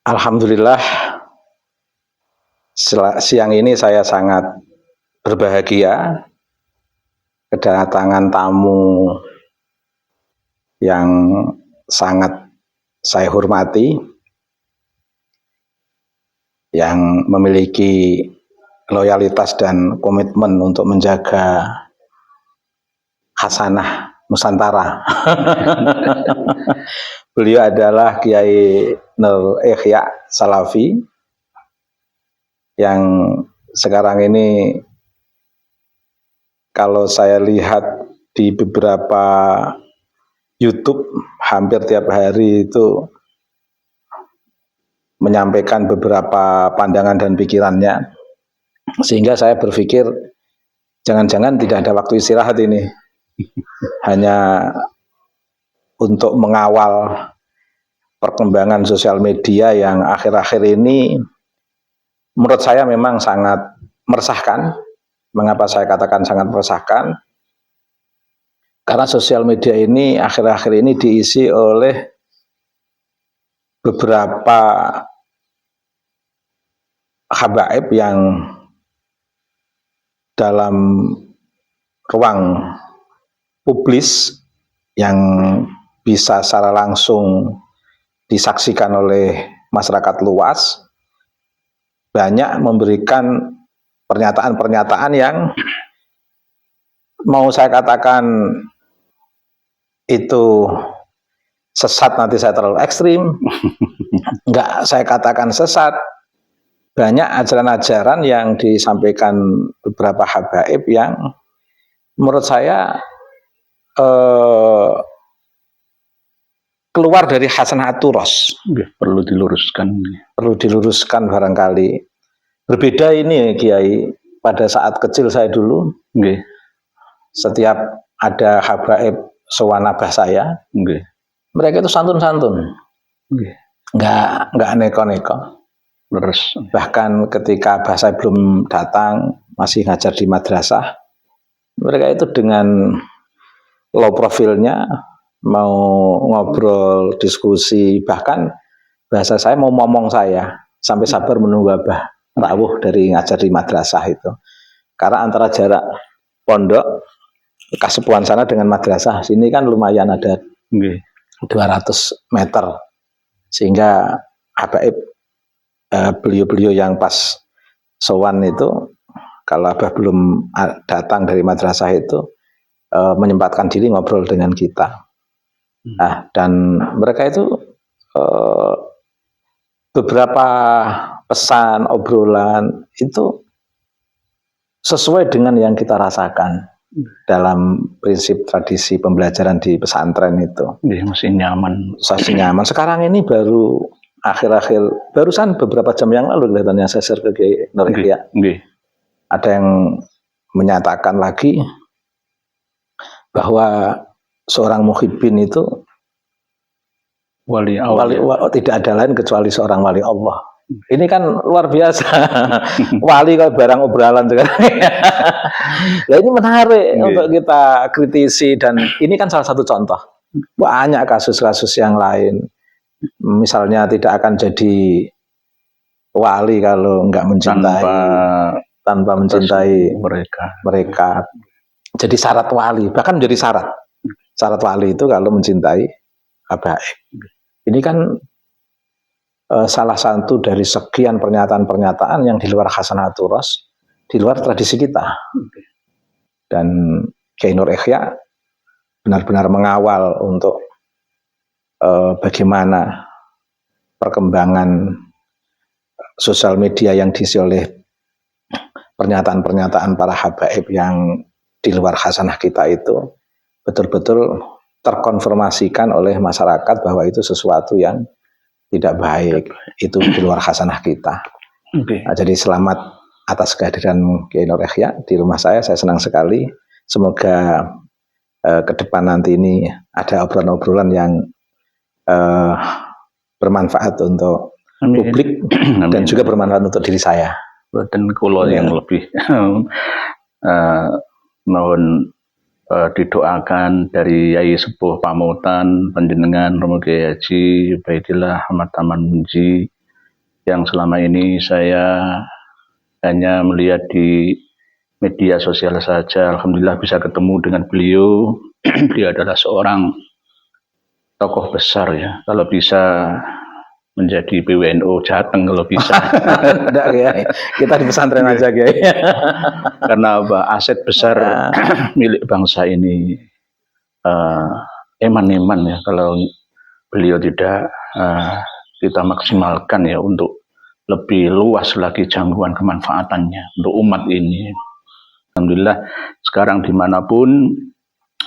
Alhamdulillah, siang ini saya sangat berbahagia kedatangan tamu yang sangat saya hormati, yang memiliki loyalitas dan komitmen untuk menjaga khasanah Nusantara. Beliau adalah Kiai Nur Ikhya Salafi yang sekarang ini kalau saya lihat di beberapa YouTube hampir tiap hari itu menyampaikan beberapa pandangan dan pikirannya, sehingga saya berpikir jangan-jangan tidak ada waktu istirahat ini, hanya untuk mengawal perkembangan sosial media yang akhir-akhir ini menurut saya memang sangat meresahkan. Mengapa saya katakan sangat meresahkan? Karena sosial media ini akhir-akhir ini diisi oleh beberapa habaib yang dalam ruang publis yang bisa secara langsung disaksikan oleh masyarakat luas, banyak memberikan pernyataan-pernyataan yang mau saya katakan itu sesat, nanti saya terlalu ekstrim. Enggak saya katakan sesat, banyak ajaran-ajaran yang disampaikan beberapa habaib yang menurut saya keluar dari hasanatul ros. Perlu diluruskan. Perlu diluruskan barangkali. Berbeda ini Kiai, pada saat kecil saya dulu, setiap ada habaib sowan abah saya, mereka itu santun-santun, nggak neko-neko. Bahkan ketika abah saya belum datang, masih ngajar di madrasah, mereka itu dengan low profilnya mau ngobrol, diskusi, bahkan bahasa saya mau ngomong saya, sampai sabar menunggu abah rawuh dari ngajar di madrasah itu. Karena antara jarak pondok Kasepuhan sana dengan madrasah sini kan lumayan ada 200 meter, sehingga habaib beliau-beliau yang pas sowan itu kalau abah belum datang dari madrasah itu menyempatkan diri ngobrol dengan kita. Dan mereka itu beberapa pesan, obrolan itu sesuai dengan yang kita rasakan dalam prinsip tradisi pembelajaran di pesantren itu. Masih nyaman. Masih nyaman. Sekarang ini baru akhir-akhir, barusan beberapa jam yang lalu kelihatannya saya share ke Kiai Nur Ikhya. Ada yang menyatakan lagi bahwa seorang muhibbin itu wali Allah. Tidak ada lain kecuali seorang wali Allah. Ini kan luar biasa. Wali kalau barang obrolan sekarang. Nah, ini menarik untuk kita kritisi, dan ini kan salah satu contoh. Banyak kasus-kasus yang lain. Misalnya tidak akan jadi wali kalau enggak mencintai, tanpa mencintai mereka. Jadi syarat wali, bahkan menjadi syarat wali itu kalau mencintai habaib. Ini kan salah satu dari sekian pernyataan-pernyataan yang di luar khasanatul ros, di luar tradisi kita. Dan Kiai Nur Ikhya benar-benar mengawal untuk bagaimana perkembangan sosial media yang diisi oleh pernyataan-pernyataan para habaib yang di luar khasanah kita itu betul-betul terkonfirmasikan oleh masyarakat bahwa itu sesuatu yang tidak baik, itu di luar khasanah kita. Nah, jadi selamat atas kehadiran Kiai Nur Ikhya di rumah saya senang sekali. Semoga ke depan nanti ini ada obrolan-obrolan yang bermanfaat untuk publik dan juga bermanfaat untuk diri saya. Dan kulo yang lebih mohon didoakan dari Yai Sepuh Pamutan panjenengan Romo Kiai Haji Baidillah Ahmad Taman Munji yang selama ini saya hanya melihat di media sosial saja. Alhamdulillah bisa ketemu dengan beliau. Beliau adalah seorang tokoh besar ya. Kalau bisa menjadi PWNU Jateng kalau bisa. Enggak, Kiai. Kita di pesantren aja, Kiai. Karena apa? Aset besar milik bangsa ini eman-eman ya. Kalau beliau tidak kita maksimalkan ya untuk lebih luas lagi jangkauan kemanfaatannya untuk umat ini. Alhamdulillah sekarang dimanapun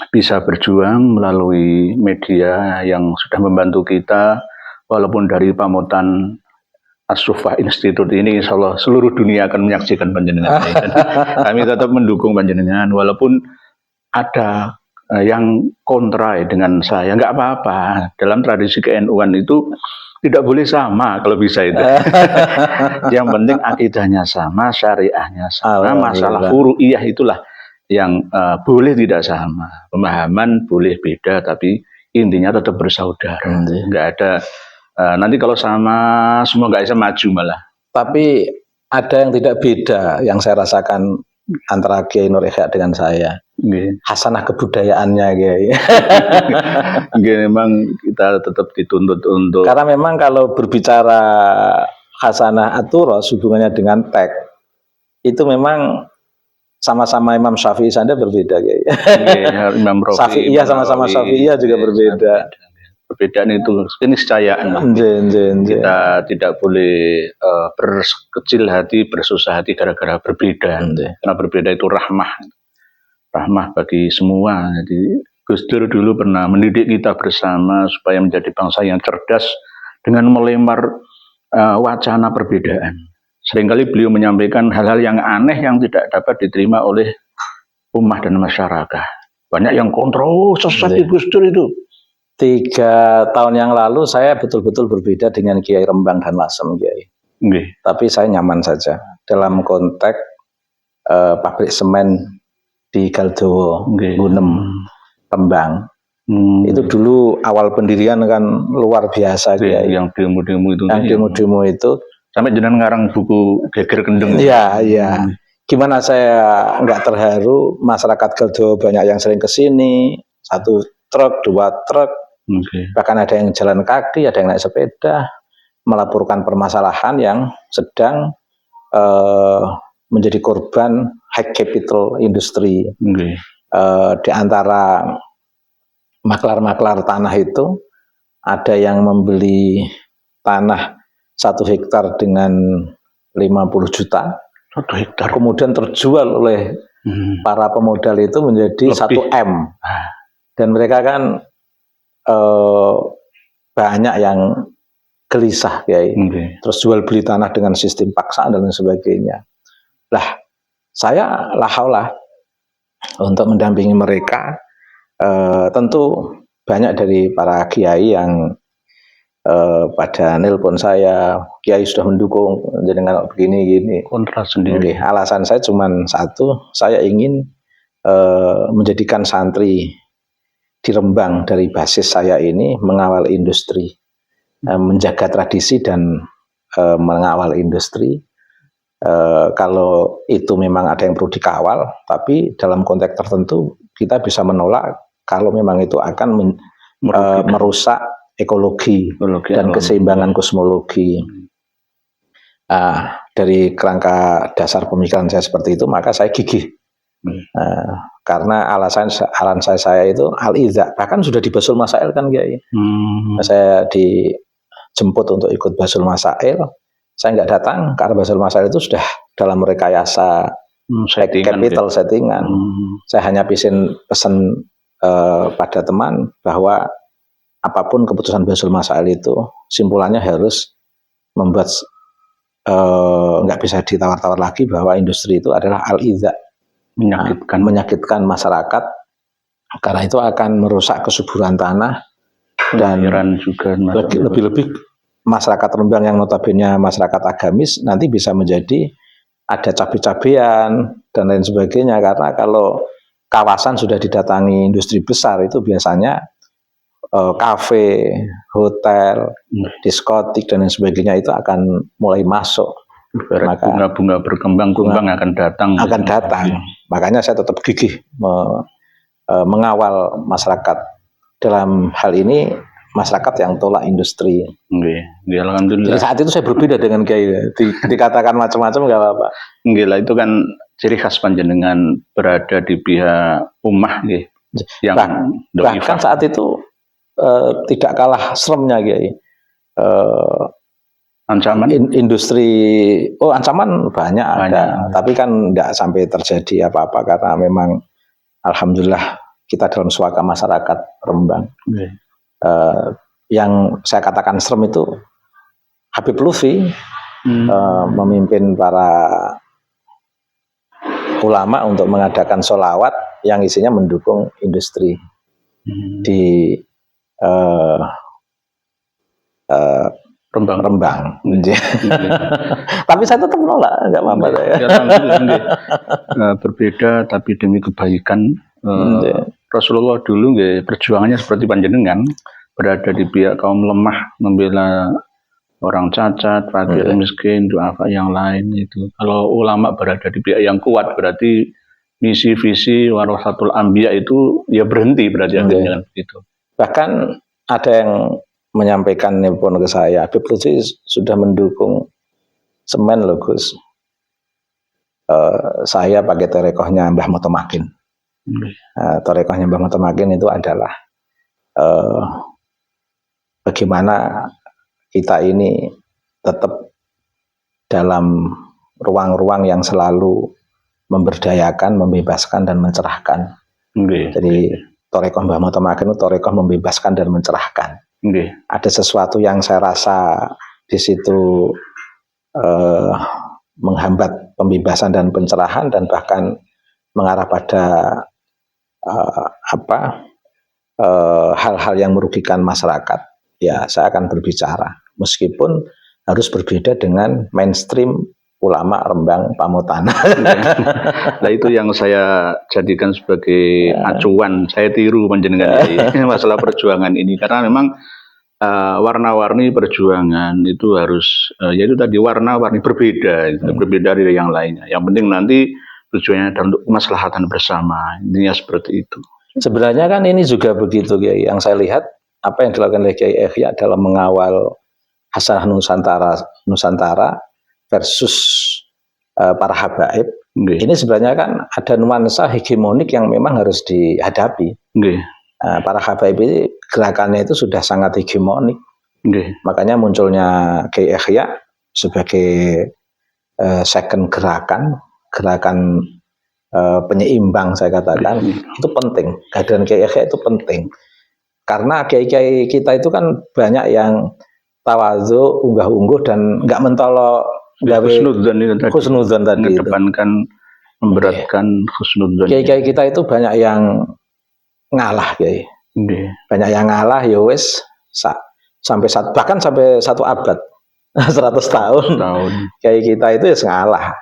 bisa berjuang melalui media yang sudah membantu kita, walaupun dari pamutan As-Suffah Institute ini insya Allah seluruh dunia akan menyaksikan panjenengan. Kami tetap mendukung panjenengan walaupun ada yang kontra dengan saya, nggak apa-apa. Dalam tradisi ke-NU-an itu tidak boleh sama kalau bisa itu. Yang penting akidahnya sama, syariahnya sama, masalah furu'iyah itulah yang boleh tidak sama. Pemahaman boleh beda, tapi intinya tetap bersaudara. Nggak ada nanti kalau sama semua nggak bisa maju malah. Tapi ada yang tidak beda yang saya rasakan antara Kiai Nur Ihya dengan saya. Hasanah kebudayaannya, Kiai. Memang kita tetap dituntut untuk. Karena memang kalau berbicara hasanah aturos hubungannya dengan teks itu memang sama-sama Imam Syafi'i saja berbeda, Kiai. Imam Syafi'iyah sama-sama Syafi'iyah juga berbeda. Perbedaan itu keniscayaan. Kita tidak boleh berkecil hati, bersusah hati gara-gara berbeda. Karena berbeda itu rahmah bagi semua. Jadi Gus Dur dulu pernah mendidik kita bersama supaya menjadi bangsa yang cerdas dengan melempar wacana perbedaan. Seringkali beliau menyampaikan hal-hal yang aneh yang tidak dapat diterima oleh umat dan masyarakat. Banyak yang kontrol sesat di Gus Dur itu. 3 tahun yang lalu saya betul-betul berbeda dengan Kiai Rembang dan Lasem, Kiai. Tapi saya nyaman saja dalam konteks pabrik semen di Galdowo, Gunem, Rembang. Itu dulu awal pendirian kan luar biasa, Kiai. Yang demo-demo itu. Yang demo-demo itu. Sampai jenengan ngarang buku Geger Kendeng. Iya, iya. Gimana saya nggak terharu, masyarakat Galdowo banyak yang sering ke sini, 1 truk, 2 truk. Bahkan ada yang jalan kaki, ada yang naik sepeda, melaporkan permasalahan yang sedang menjadi korban high capital industry. Di antara maklar-maklar tanah itu, ada yang membeli tanah 1 hektar dengan 50 juta, 1 hektar. Kemudian terjual oleh para pemodal itu menjadi 1 M. Dan mereka kan banyak yang gelisah, Kiai. Terus jual beli tanah dengan sistem paksaan dan lain sebagainya. Lah, saya lahaulah untuk mendampingi mereka. Tentu banyak dari para kiai yang pada nelpon saya, Kiai sudah mendukung dengan begini-gini. Kontra sendiri. Alasan saya cuma satu, saya ingin menjadikan santri di Rembang dari basis saya ini mengawal industri, menjaga tradisi dan mengawal industri. Kalau itu memang ada yang perlu dikawal, tapi dalam konteks tertentu kita bisa menolak kalau memang itu akan merusak ekologi dan keseimbangan kosmologi. Dari kerangka dasar pemikiran saya seperti itu, maka saya gigih. Karena alasan saya itu al-idza, bahkan sudah di Basul Masail kan, Kiai. Saya dijemput untuk ikut Basul Masail, saya nggak datang karena Basul Masail itu sudah dalam rekayasa capital settingan. Saya hanya pesan pada teman bahwa apapun keputusan Basul Masail itu, simpulannya harus membuat nggak bisa ditawar-tawar lagi bahwa industri itu adalah al-idza, menyakitkan masyarakat, karena itu akan merusak kesuburan tanah dan juga lebih-lebih masyarakat Rembang yang notabene masyarakat agamis nanti bisa menjadi ada cabai-cabean dan lain sebagainya. Karena kalau kawasan sudah didatangi industri besar itu biasanya kafe, hotel, diskotik dan lain sebagainya itu akan mulai masuk. Maka bunga-bunga berkembang-kembang akan datang. Makanya saya tetap gigih mengawal masyarakat dalam hal ini, masyarakat yang tolak industri. Alhamdulillah. Jadi saat itu saya berbeda dengan Kiai. Dikatakan macam-macam nggak apa-apa. Lah itu kan ciri khas panjenengan berada di pihak ummah yang bahkan saat itu tidak kalah seremnya Kiai. Ancaman industri, ancaman banyak ada, tapi kan tidak sampai terjadi apa-apa karena memang alhamdulillah kita dalam suaka masyarakat Rembang. Yang saya katakan serem itu Habib Lutfi memimpin para ulama untuk mengadakan sholawat yang isinya mendukung industri di Rembang. Tapi saya tetap menolak, nggak apa-apa saya. Berbeda tapi demi kebaikan. Rasulullah dulu perjuangannya seperti panjenengan, berada di pihak kaum lemah, membela orang cacat, fakir, miskin, doa yang lain itu. Kalau ulama berada di pihak yang kuat, berarti misi visi warasatul anbiya itu ya berhenti berarti akhirnya itu. Bahkan ada yang menyampaikan nelpon ke saya, Habib Lutfi sudah mendukung semen loh Gus. Saya pakai torekohnya Mbah Motomakin. Torekohnya Mbah Motomakin itu adalah bagaimana kita ini tetap dalam ruang-ruang yang selalu memberdayakan, membebaskan dan mencerahkan. Jadi torekoh Mbah Motomakin itu torekoh membebaskan dan mencerahkan. Ada sesuatu yang saya rasa di situ menghambat pembebasan dan pencerahan dan bahkan mengarah pada hal-hal yang merugikan masyarakat. Ya, saya akan berbicara meskipun harus berbeda dengan mainstream ulama Rembang Pamutana. Nah itu yang saya jadikan sebagai acuan, saya tiru panjenengan masalah perjuangan ini karena memang warna-warni perjuangan itu harus yaitu tadi warna-warni berbeda, berbeda dari yang lainnya. Yang penting nanti tujuannya adalah untuk kemaslahatan bersama. Intinya seperti itu. Sebenarnya kan ini juga begitu Kiai. Yang saya lihat apa yang dilakukan oleh Kiai Ihya dalam mengawal Hasanah Nusantara versus para habaib. Ini sebenarnya kan ada nuansa hegemonik yang memang harus dihadapi. Para habaib ini gerakannya itu sudah sangat hegemonik. Makanya munculnya Kiai Ihya sebagai second gerakan penyeimbang saya katakan itu penting. Kehadiran Kiai Ihya itu penting. Karena kiai-kiai kita itu kan banyak yang tawadhu, unggah-ungguh dan enggak mentolo husnudzon tadi mengedepankan memberatkan husnudzon. Kiai-kiai kita itu banyak yang ngalah Kiai. Banyak yang ngalah ya wis bahkan sampai 1 abad 100 tahun. Kiai kita itu ya ngalah.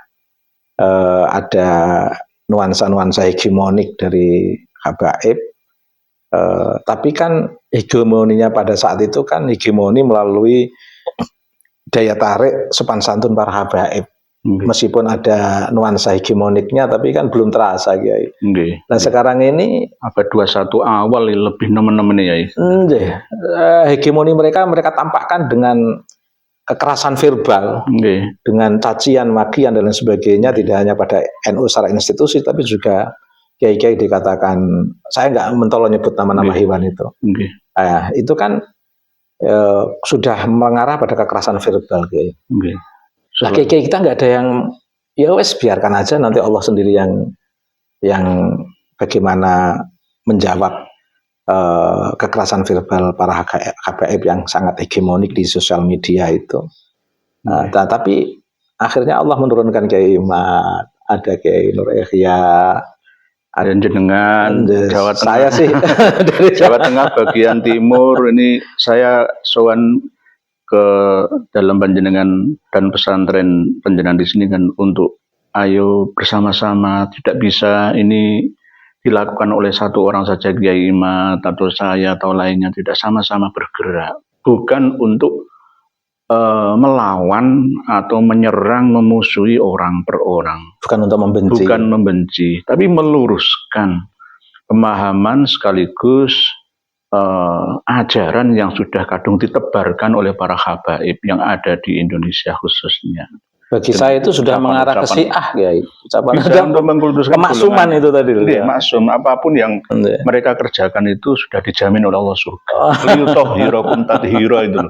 Ada nuansa-nuansa hegemonik dari habaib. Tapi kan hegemoninya pada saat itu kan hegemoni melalui daya tarik sopan santun para habaib. Meskipun ada nuansa hegemoniknya tapi kan belum terasa Kiai. Nah sekarang ini abad 21 awal lebih nemen-nemen ya. Hegemoni mereka tampakkan dengan kekerasan verbal, dengan cacian, makian dan lain sebagainya, tidak hanya pada NU secara institusi tapi juga kiai-kiai dikatakan, saya nggak mentolo nyebut nama-nama hewan itu. Itu kan sudah mengarah pada kekerasan verbal Kiai. Nah kiai-kiai kita nggak ada yang ya wes biarkan aja nanti Allah sendiri yang bagaimana menjawab kekerasan verbal para habaib yang sangat hegemonik di sosial media itu. Tapi akhirnya Allah menurunkan Kiai Imat, ada Kiai Nur Ihya, ada jenengan Jawa Tengah. Saya sih dari Jawa Tengah bagian timur ini saya sowan ke dalam panjenengan dan pesantren panjenengan di sini kan untuk ayo bersama-sama, tidak bisa ini dilakukan oleh satu orang saja, Kiai Imat atau saya atau lainnya, tidak, sama-sama bergerak, bukan untuk melawan atau menyerang, memusuhi orang per orang, Bukan untuk membenci. bukan membenci, tapi meluruskan pemahaman sekaligus ajaran yang sudah kadung ditebarkan oleh para habaib yang ada di Indonesia khususnya. Bagi saya itu sudah mengarah ke Syiah, Kiai. Ucapan Bisa untuk mengkultuskan kemaksuman itu tadi. maksum, apapun yang mereka kerjakan itu sudah dijamin oleh Allah surga. Liyutahhirakum tathira itu.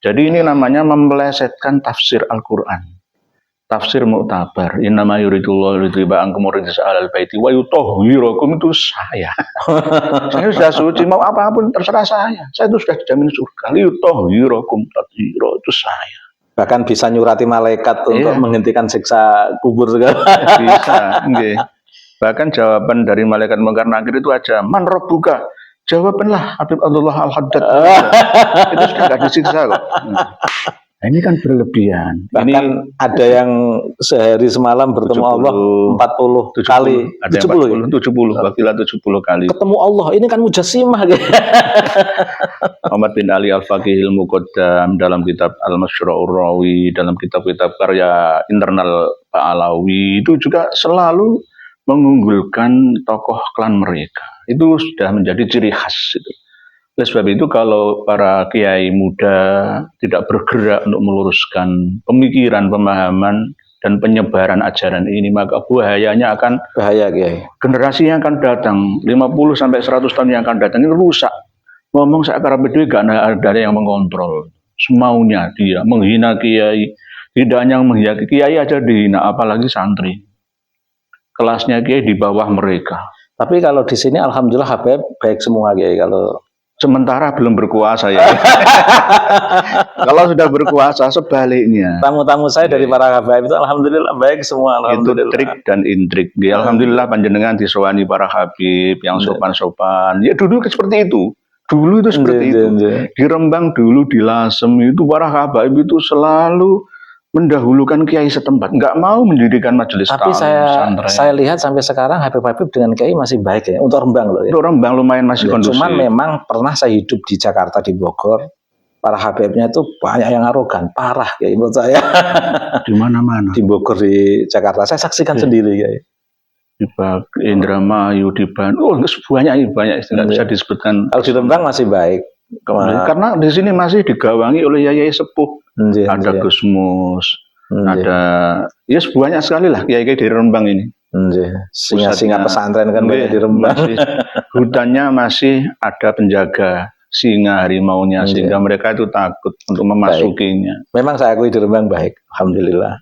Jadi ini namanya memelesetkan tafsir Al-Quran. Tafsir muktabar. Innama yuridullahu liyudhiba ankum rijsa ahlal baiti wa yutahhirakum, itu saya. Saya sudah suci, mau apapun terserah saya. Saya itu sudah dijamin surga. Liyutahhirakum tathira, itu saya. Bahkan bisa nyurati malaikat untuk menghentikan siksa kubur segala. Bisa, nggih. Bahkan jawaban dari malaikat mungkar nakir itu aja, man rabbuka. Jawabanlah Habib Abdullah Al-Haddad. Itu sudah nggak disiksa kok. Nah, ini kan berlebihan. Bahkan ini ada yang sehari semalam bertemu 70, Allah 40 kali. Ada 70, 70 kali. Ketemu Allah, ini kan mujassimah. Muhammad bin Ali Al-Faqihil Muqaddam dalam kitab Al-Masyru'ur Rawi, dalam kitab-kitab karya internal Pak Alawi, itu juga selalu mengunggulkan tokoh klan mereka. Itu sudah menjadi ciri khas itu. Oleh sebab itu kalau para kiai muda tidak bergerak untuk meluruskan pemikiran, pemahaman, dan penyebaran ajaran ini, maka bahayanya akan Kiai. Generasi yang akan datang 50-100 tahun yang akan datang ini rusak. Ngomong seakar bedui gak ada yang mengontrol. Semaunya dia menghina kiai. Tidak hanya menghina kiai aja dihina, apalagi santri. Kelasnya kiai di bawah mereka. Tapi kalau di sini alhamdulillah Habib baik semua, Kiai. Kalau sementara belum berkuasa ya. Kalau sudah berkuasa sebaliknya. Tamu-tamu saya dari para Habib itu alhamdulillah baik semua. Alhamdulillah. Itu trik dan intrik. Ya, alhamdulillah panjenengan disewani para Habib yang sopan-sopan. Ya dulu seperti itu. Dulu itu seperti itu. Di Rembang dulu, di Lasem itu para Habib itu selalu mendahulukan kiai setempat, nggak mau mendirikan majelis. Tapi saya lihat sampai sekarang Habib dengan kiai masih baik ya, untuk Rembang loh ya. Untuk Rembang lumayan masih kondusif. Cuman memang pernah saya hidup di Jakarta, di Bogor, para Habibnya itu banyak yang arogan, parah ya menurut saya. Di mana-mana. Di Bogor, di Jakarta, saya saksikan sendiri ya. Di Indramayu, di Bandung, banyak nggak bisa disebutkan. Kalau di Rembang masih baik. Karena di sini masih digawangi oleh yai sepuh. Ada Gus Mus, ada ya banyak sekali lah kiai-kiai di Rembang ini. Singa-singa pesantren kan banyak di Rembang. Hutannya masih ada penjaga singa harimaunya, sehingga mereka itu takut untuk memasukinya. Memang saya akui di Rembang baik, alhamdulillah.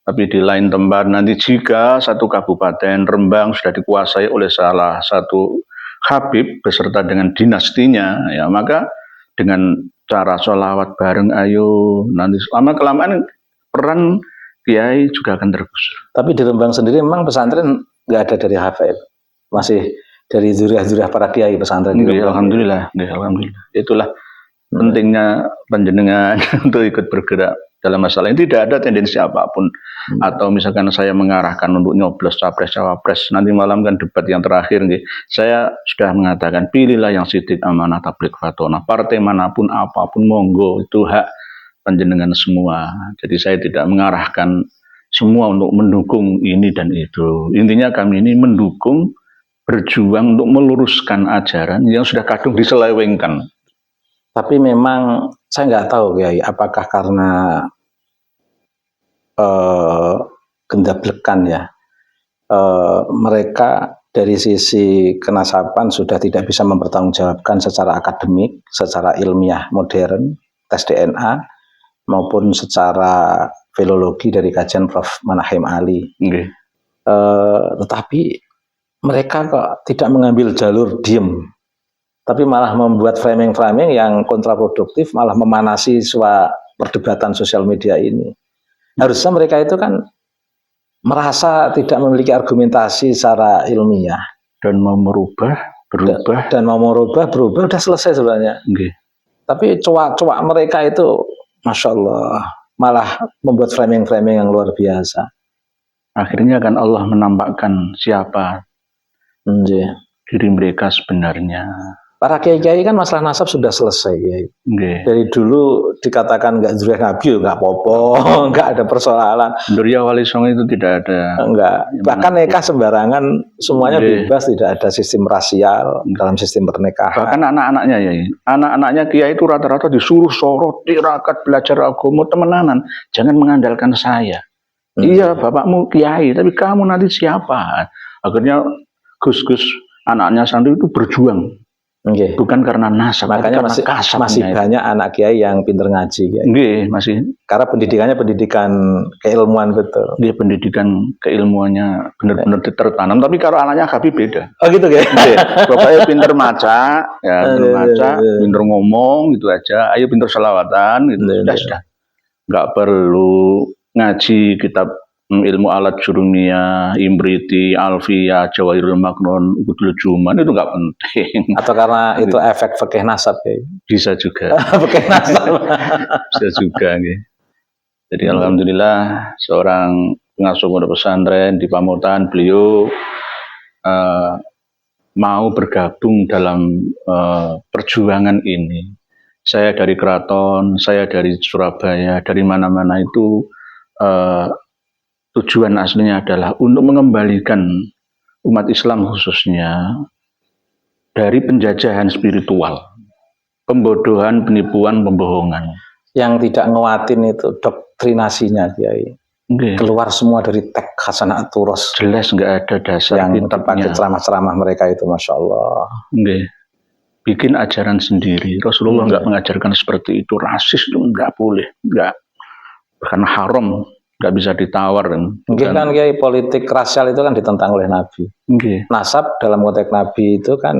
Tapi di lain tempat nanti jika satu kabupaten Rembang sudah dikuasai oleh salah satu Habib beserta dengan dinastinya, ya maka dengan cara sholawat bareng, ayo nanti lama-kelamaan peran kiai juga akan tergusur. Tapi di Rembang sendiri memang pesantren nggak ada dari Habib, masih dari zuriah-zuriah para kiai pesantren. Alhamdulillah, alhamdulillah. Itulah pentingnya panjenengan untuk ikut bergerak dalam masalah ini. Tidak ada tendensi apapun. Atau misalkan saya mengarahkan untuk nyoblos capres cawapres, nanti malam kan debat yang terakhir nih. Saya sudah mengatakan pilihlah yang sidik amanah tabligh fatona, partai manapun apapun monggo, itu hak panjenengan semua. Jadi saya tidak mengarahkan semua untuk mendukung ini dan itu. Intinya kami ini mendukung, berjuang untuk meluruskan ajaran yang sudah kadung diselewengkan. Tapi memang saya nggak tahu Kiai, apakah karena gendablekan ya, mereka dari sisi kenasaban sudah tidak bisa mempertanggungjawabkan secara akademik, secara ilmiah modern, tes DNA, maupun secara filologi dari kajian Prof. Manahim Ali. Tetapi mereka kok tidak mengambil jalur diem, tapi malah membuat framing-framing yang kontraproduktif, malah memanasi perdebatan sosial media ini. Harusnya mereka itu kan merasa tidak memiliki argumentasi secara ilmiah dan mau berubah udah selesai sebenarnya. Tapi coak-coak mereka itu Masya Allah malah membuat framing-framing yang luar biasa. Akhirnya kan Allah menampakkan siapa diri mereka sebenarnya. Para kiai-kiai kan masalah nasab sudah selesai, Kiai. Nggih. Dari dulu dikatakan nggak zuriyah Nabi, nggak apa-apa, nggak ada persoalan. Durya Wali Songo itu tidak ada. Enggak. Bahkan nikah sembarangan, semuanya Nggih. bebas, tidak ada sistem rasial dalam sistem pernikahan. Bahkan anak-anaknya ya, anak-anaknya kiai itu rata-rata disuruh sorot, tirakat, belajar agama temenanan. Jangan mengandalkan saya. Iya, bapakmu kiai, tapi kamu nanti siapa? Akhirnya Gus-gus anaknya santri itu berjuang. Nggih. Bukan karena nasab, Makanya karena masih banyak anak kiai yang pinter ngaji, Kiai. Nggih, masih. Karena pendidikannya pendidikan keilmuan betul. Dia pendidikan keilmuannya benar-benar tertanam. Tapi kalau anaknya Habib beda. Oh gitu, Kiai. Bapaknya pinter maca, ya pinter maca, pinter ngomong gitu aja. Ayo pinter selawatan, gitu. Sudah. Nggak perlu ngaji kitab ilmu alat jurumiyah, Imriti, Alfiyah, Jawahirul Maknun, Ubudul Juman, itu nggak penting. Atau karena itu efek fikih nasab, Kiai. Bisa juga. Fikih nasab. Bisa juga, gitu. Jadi alhamdulillah seorang pengasuh pondok pesantren di Pamutan, beliau mau bergabung dalam perjuangan ini. Saya dari Keraton, saya dari Surabaya, dari mana-mana itu tujuan aslinya adalah untuk mengembalikan umat Islam khususnya dari penjajahan spiritual, pembodohan, penipuan, pembohongan. Yang tidak nguatin itu doktrinasinya, Kiai. Okay. Keluar semua dari teks Hasanah Turos. Jelas nggak ada dasar yang dipakai ceramah-ceramah mereka itu, Masya Allah. Okay. Bikin ajaran sendiri. Rasulullah nggak mengajarkan seperti itu. Rasis itu nggak boleh, nggak, karena haram, nggak bisa ditawar. Mungkin kan Kiai, politik rasial itu kan ditentang oleh Nabi. Okay. Nasab dalam konteks Nabi itu kan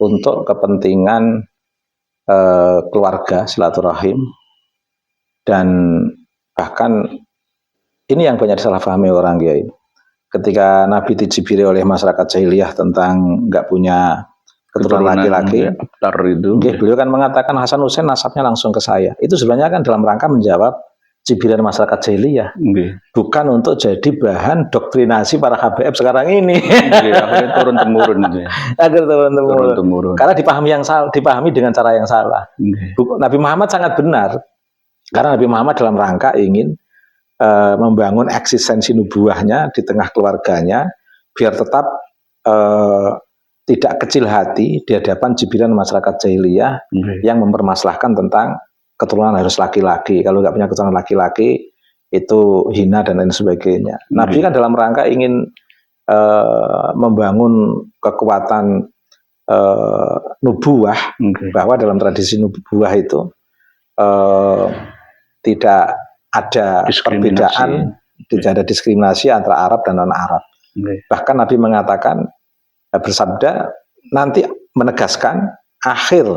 untuk kepentingan keluarga, silaturahim, dan bahkan ini yang banyak disalahpahami orang, Kiai. Ketika Nabi dijibiri oleh masyarakat jahiliyah tentang nggak punya keturunan laki-laki, beliau kan mengatakan Hasan Hussein nasabnya langsung ke saya. Itu sebenarnya kan dalam rangka menjawab cibiran masyarakat jahiliyah, bukan untuk jadi bahan doktrinasi para HBF sekarang ini. Akhirnya turun-temurun. Akhirnya turun-temurun. Karena dipahami yang salah, dipahami dengan cara yang salah. Nabi Muhammad sangat benar, karena Nabi Muhammad dalam rangka ingin membangun eksistensi nubuahnya di tengah keluarganya, biar tetap tidak kecil hati di hadapan cibiran masyarakat jahiliyah yang mempermasalahkan tentang keturunan harus laki-laki. Kalau nggak punya keturunan laki-laki itu hina dan lain sebagainya. Nabi kan dalam rangka ingin membangun kekuatan nubuah, bahwa dalam tradisi nubuah itu tidak ada perbedaan, tidak ada diskriminasi antara Arab dan non-Arab. Bahkan Nabi mengatakan, bersabda, nanti menegaskan akhir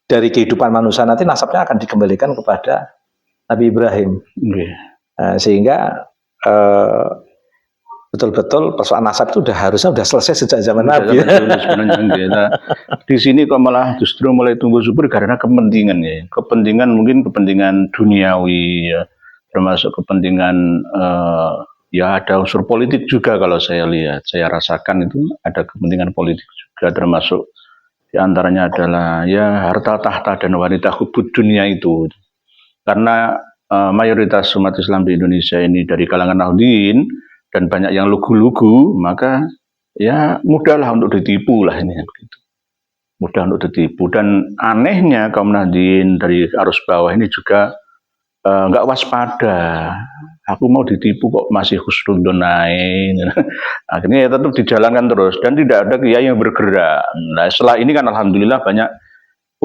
dari kehidupan manusia nanti nasabnya akan dikembalikan kepada Nabi Ibrahim. Sehingga betul-betul persoalan nasab itu harusnya sudah selesai sejak zaman Nabi. Di sini kok malah justru mulai tumbuh subur karena kepentingan, ya. Kepentingan, mungkin kepentingan duniawi, ya. Termasuk kepentingan ya ada unsur politik juga. Kalau saya lihat, saya rasakan itu ada kepentingan politik juga, termasuk diantaranya adalah ya harta tahta dan wanita hubud dunia itu. Karena mayoritas umat Islam di Indonesia ini dari kalangan Nahdien dan banyak yang lugu-lugu, maka ya mudahlah untuk ditipu lah ini, begitu. Mudah untuk ditipu. Dan anehnya kaum Nahdien dari arus bawah ini juga nggak waspada. Aku mau ditipu kok masih husnudon naik. Akhirnya ya tetap dijalankan terus dan tidak ada kiai yang bergerak. Nah, setelah ini kan alhamdulillah banyak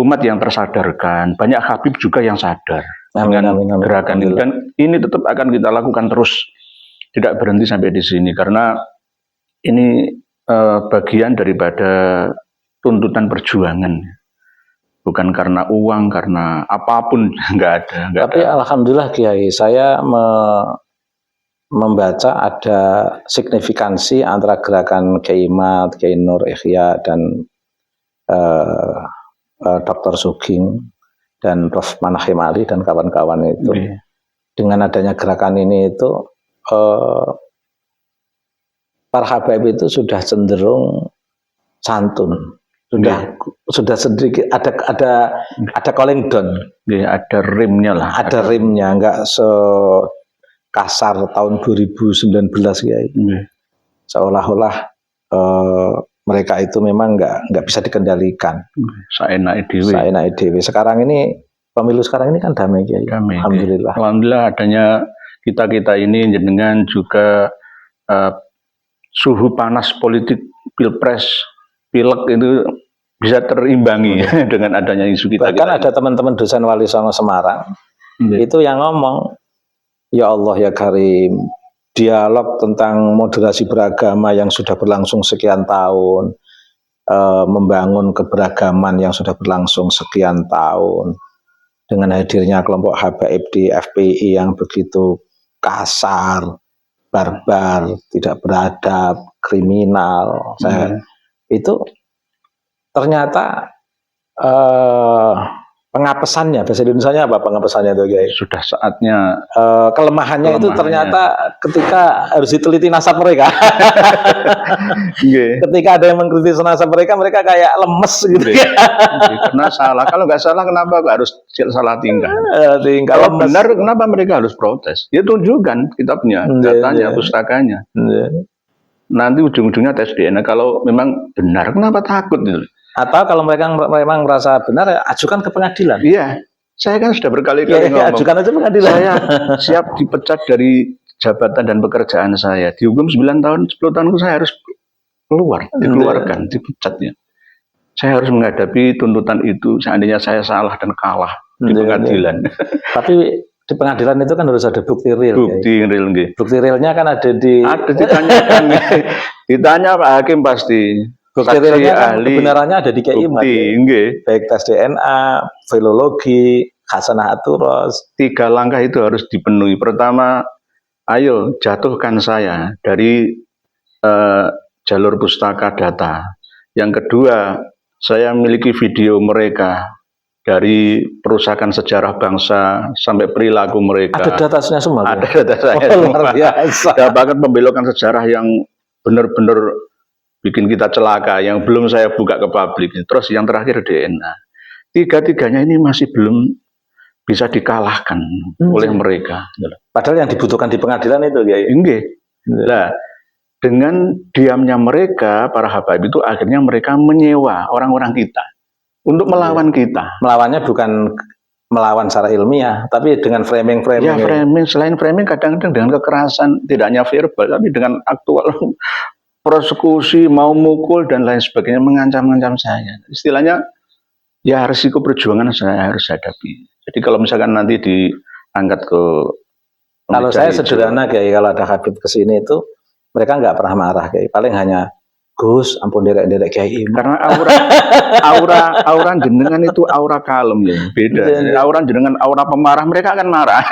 umat yang tersadarkan, banyak habib juga yang sadar dengan gerakan ini, dan ini tetap akan kita lakukan terus, tidak berhenti sampai di sini, karena ini bagian daripada tuntutan perjuangan. Bukan karena uang, karena apapun, nggak ada. Tapi alhamdulillah Kiai, saya membaca ada signifikansi antara gerakan Kiai Mat, Kiai Nur Ikhya, dan Dr. Sugeng dan Prof. Manahim Ali dan kawan-kawan itu. Dengan adanya gerakan ini itu para habaib itu sudah cenderung santun. Sudah sedikit ada calling down. Nggih, ada rimnya lah. Ada rimnya, enggak sekasar tahun 2019 Kiai. Seolah-olah mereka itu memang enggak bisa dikendalikan. Saenake dhewe. Sekarang ini pemilu sekarang ini kan damai Kiai. Alhamdulillah. Alhamdulillah adanya kita ini jenengan juga suhu panas politik pilpres pilek itu bisa terimbangi dengan adanya isu kita. Bahkan ada teman-teman dosen Wali Songo Semarang itu yang ngomong, ya Allah ya Karim, dialog tentang moderasi beragama yang sudah berlangsung sekian tahun, membangun keberagaman yang sudah berlangsung sekian tahun, dengan hadirnya kelompok habaib di FPI yang begitu kasar, barbar, tidak beradab, kriminal, itu ternyata pengapesannya, bahasa Indonesianya apa pengapesannya itu Kiai? Sudah saatnya kelemahannya itu ternyata ketika harus diteliti nasab mereka. Ketika ada yang mengkritik nasab mereka kayak lemes gitu. Karena salah, kalau nggak salah kenapa harus salah tingkah? Kalau benar kenapa mereka harus protes? Ya tunjukkan kitabnya, datanya, pustakanya. Nanti ujung-ujungnya tes DNA. Kalau memang benar, kenapa takut gitu? Atau kalau mereka memang merasa benar, ajukan ke pengadilan. Iya, saya kan sudah berkali-kali ngomong. Ajukan aja pengadilan. Saya siap dipecat dari jabatan dan pekerjaan saya. Dihukum 9 tahun, 10 tahun saya harus dikeluarkan, dipecatnya. Saya harus menghadapi tuntutan itu seandainya saya salah dan kalah di pengadilan. Tapi di pengadilan itu kan harus ada bukti real. Bukti real, nggih. Bukti realnya kan ada ditanyakan. Ditanya Pak Hakim pasti. Bukti realnya kan kebenarannya ada di KI baik tes DNA, filologi, hasanah aturos. 3 langkah itu harus dipenuhi. Pertama, ayo jatuhkan saya dari jalur pustaka data. Yang kedua, saya memiliki video mereka dari perusakan sejarah bangsa sampai perilaku mereka. Ada datanya semua. Ada data saya luar biasa. Dan bahkan membelokkan sejarah yang benar-benar bikin kita celaka, yang belum saya buka ke publik. Terus yang terakhir DNA. 3-tiganya ini masih belum bisa dikalahkan oleh mereka. Padahal yang dibutuhkan di pengadilan itu ya. Nah, dengan diamnya mereka, para habaib itu akhirnya mereka menyewa orang-orang kita untuk melawan kita. Melawannya bukan melawan secara ilmiah, tapi dengan framing-framing. Ya, framing. Selain framing, kadang-kadang dengan kekerasan, tidak hanya verbal, tapi dengan aktual persekusi, mau mukul dan lain sebagainya, mengancam-ngancam saya. Istilahnya, ya risiko perjuangan saya harus hadapi. Jadi kalau misalkan nanti diangkat ke... Kalau saya sederhana Kiai, kalau ada Habib kesini itu, mereka nggak pernah marah Kiai. Paling hanya, Gus, ampun derek-derek Kiai. Karena aura jenengan itu aura kalem ya, beda. Aura jenengan aura pemarah, mereka akan marah.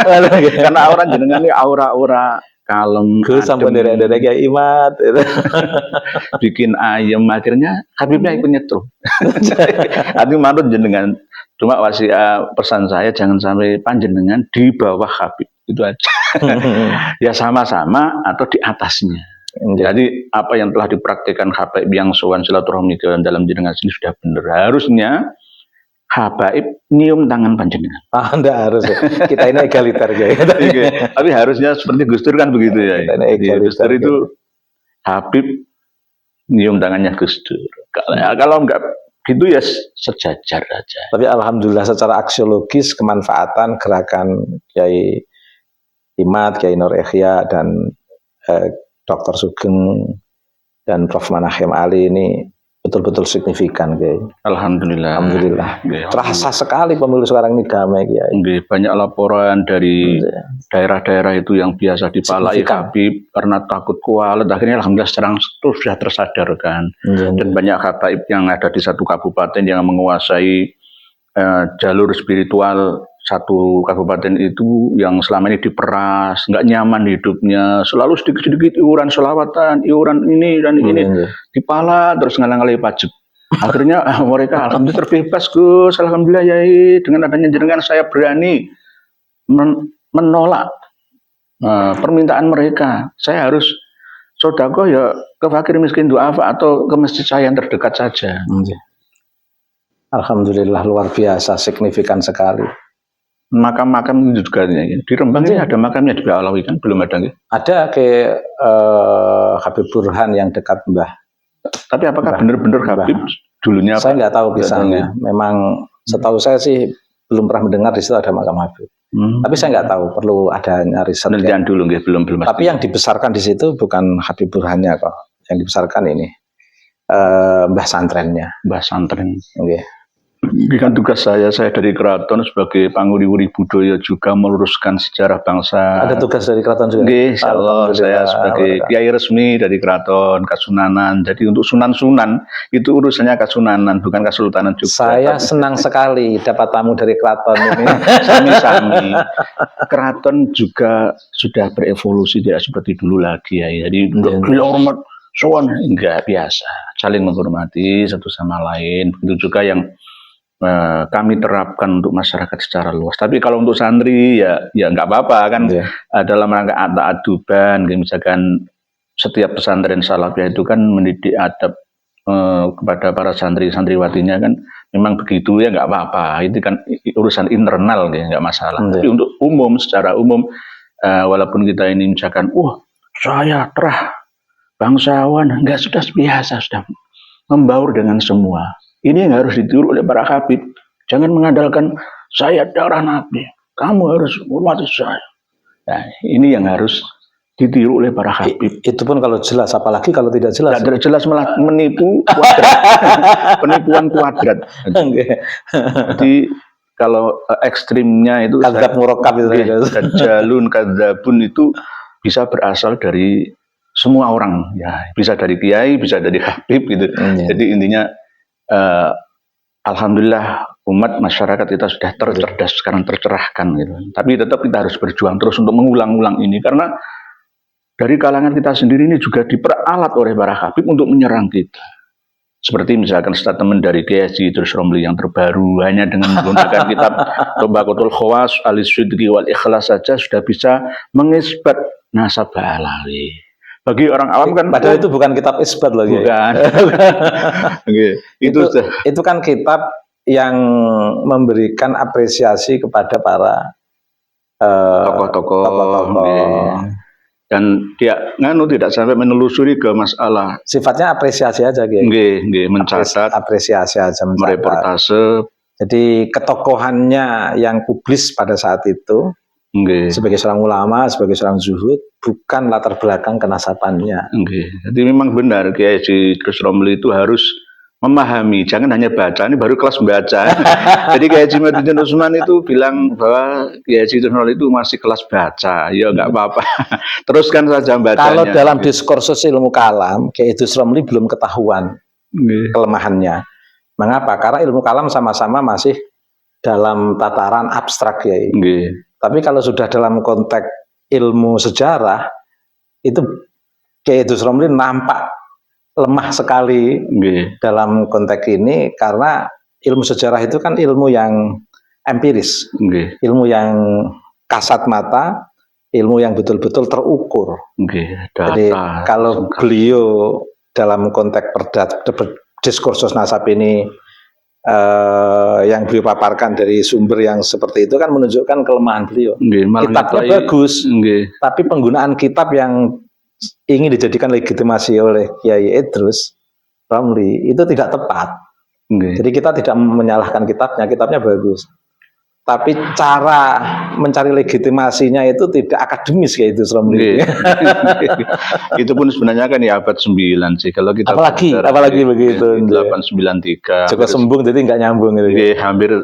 Karena aura jenengan ini aura-aura kalem, Gus sampai derek-derek Kiai Imat, bikin ayam, akhirnya Habibnya ikut nyetrum. Hati manut jenengan. Cuma pesan saya jangan sampai panjenengan di bawah Habib, itu aja. Ya sama-sama atau di atasnya. Jadi apa yang telah dipraktikkan Habaib yang sowan silaturahmi dalam jenengan sini sudah benar. Harusnya Habaib nyium tangan panjenengan. Enggak harus ya. Kita ini egaliter Kiai. Tapi harusnya seperti Gus Dur kan begitu ya. Gus Dur itu Habib nyium tangannya Gus Dur. Kalau enggak gitu ya sejajar aja. Tapi alhamdulillah secara aksiologis kemanfaatan gerakan Kiai Imat, Kiai Nur Ikhya dan Dr. Sugeng dan Prof. Manahim Ali ini betul-betul signifikan, Kiai. Alhamdulillah. Alhamdulillah. Terasa sekali pemilu sekarang ini damai, Kiai. Banyak laporan dari daerah-daerah itu yang biasa dipalai Habib karena takut kualat. Akhirnya alhamdulillah sekarang sudah tersadarkan. Dan banyak habaib yang ada di satu kabupaten yang menguasai jalur spiritual satu kabupaten itu yang selama ini diperas, nggak nyaman hidupnya, selalu sedikit-sedikit iuran selawatan, iuran ini dan ini, dipala terus ngalang-ngalang pajak. Akhirnya mereka alhamdulillah terbebas Gus, alhamdulillah Yai, dengan adanya jenengan saya berani menolak permintaan mereka. Saya harus Sodako ya ke fakir miskin duafa atau ke masjid saya yang terdekat saja. Alhamdulillah luar biasa, signifikan sekali. Makam-makam juga di Rembang ini ada makamnya juga Alawi kan belum ada nggih? Ada ke Habib Burhan yang dekat Mbah. Tapi apakah benar-benar Habib dulunya? Saya nggak tahu kisahnya. Memang setahu saya sih belum pernah mendengar di situ ada makam Habib. Tapi saya nggak tahu, perlu ada nyari riset. Penelitian dulu nggih, belum. Tapi yang dibesarkan di situ bukan Habib Burhannya kok. Yang dibesarkan ini Mbah Santrennya. Mbah Santren. Okay. Bukan tugas saya dari keraton sebagai panguri-uri budaya juga meluruskan sejarah bangsa. Ada tugas dari keraton juga? Nggih, insyaallah saya sebagai kiai resmi dari keraton Kasunanan. Jadi untuk sunan-sunan itu urusannya Kasunanan, bukan Kesultanan juga. Saya senang sekali dapat tamu dari keraton ini. Sami-sami. Keraton juga sudah berevolusi tidak seperti dulu lagi ya. Jadi hormat sowan enggak biasa, saling menghormati satu sama lain. Begitu juga yang kami terapkan untuk masyarakat secara luas. Tapi kalau untuk santri ya nggak apa-apa kan, dalam rangka aduban, misalkan setiap pesantren salafiyah itu kan mendidik adab kepada para santri-santriwatinya kan, memang begitu ya nggak apa-apa. Itu kan urusan internal ya nggak masalah. Tapi untuk umum, secara umum, walaupun kita ini misalkan, saya terah bangsawan, nggak, sudah biasa, sudah membaur dengan semua. Ini yang harus ditiru oleh para habib. Jangan mengandalkan saya darah Nabi, kamu harus hormati saya. Nah, ini yang harus ditiru oleh para habib. Itu pun kalau jelas, apalagi kalau tidak jelas. Tidak jelas malah menipu kuadrat. Penipuan kuadrat. Jadi kalau ekstrimnya itu kadzab murakkab itu. Jalun kadzabun itu bisa berasal dari semua orang. Ya, bisa dari kiai, bisa dari habib gitu. Jadi intinya alhamdulillah umat masyarakat kita sudah tercerdas sekarang, tercerahkan gitu. Tapi tetap kita harus berjuang terus untuk mengulang-ulang ini, karena dari kalangan kita sendiri ini juga diperalat oleh para habib untuk menyerang kita. Seperti misalkan statement dari Kiai Haji Idrus Romli yang terbaru, hanya dengan menggunakan kitab Tobaqatul Khawas Al-Sidqi wal Ikhlas saja sudah bisa mengisbat nasab Alawi. Bagi orang awam kan, padahal itu bukan kitab isbat lagi. Bukan. itu kan kitab yang memberikan apresiasi kepada para tokoh-tokoh. Dan dia tidak sampai menelusuri ke masalah. Sifatnya apresiasi aja gitu. Mencatat, apresiasi aja, mereportase. Jadi ketokohannya yang publis pada saat itu, sebagai seorang ulama, sebagai seorang zuhud, bukan latar belakang kenasabannya. Jadi memang benar Kiai Haji Idrus Romli itu harus memahami, jangan hanya baca. Ini baru kelas membaca. Jadi Kiai Haji Madudin Usman itu bilang bahwa Kiai Haji Idrus Romli itu masih kelas baca. Ya nggak apa-apa. Teruskan saja bacanya. Kalau dalam diskursus ilmu kalam, Kiai Idrus Romli belum ketahuan kelemahannya. Mengapa? Karena ilmu kalam sama-sama masih dalam tataran abstrak ya. Tapi kalau sudah dalam konteks ilmu sejarah, itu Kiai Idrus Romli nampak lemah sekali dalam konteks ini, karena ilmu sejarah itu kan ilmu yang empiris, ilmu yang kasat mata, ilmu yang betul-betul terukur. Jadi kalau beliau dalam konteks diskursus nasab ini, yang beliau paparkan dari sumber yang seperti itu kan menunjukkan kelemahan beliau. Kitabnya bagus, tapi penggunaan kitab yang ingin dijadikan legitimasi oleh Kiai Idrus Romli itu tidak tepat. Jadi kita tidak menyalahkan kitabnya bagus, tapi cara mencari legitimasinya itu tidak akademis Kiai Idrus Romli. Itu pun sebenarnya kan ya abad 9 sih. Kalau kita apalagi begitu. 893. Joko Sembung, jadi nggak nyambung gitu. Hampir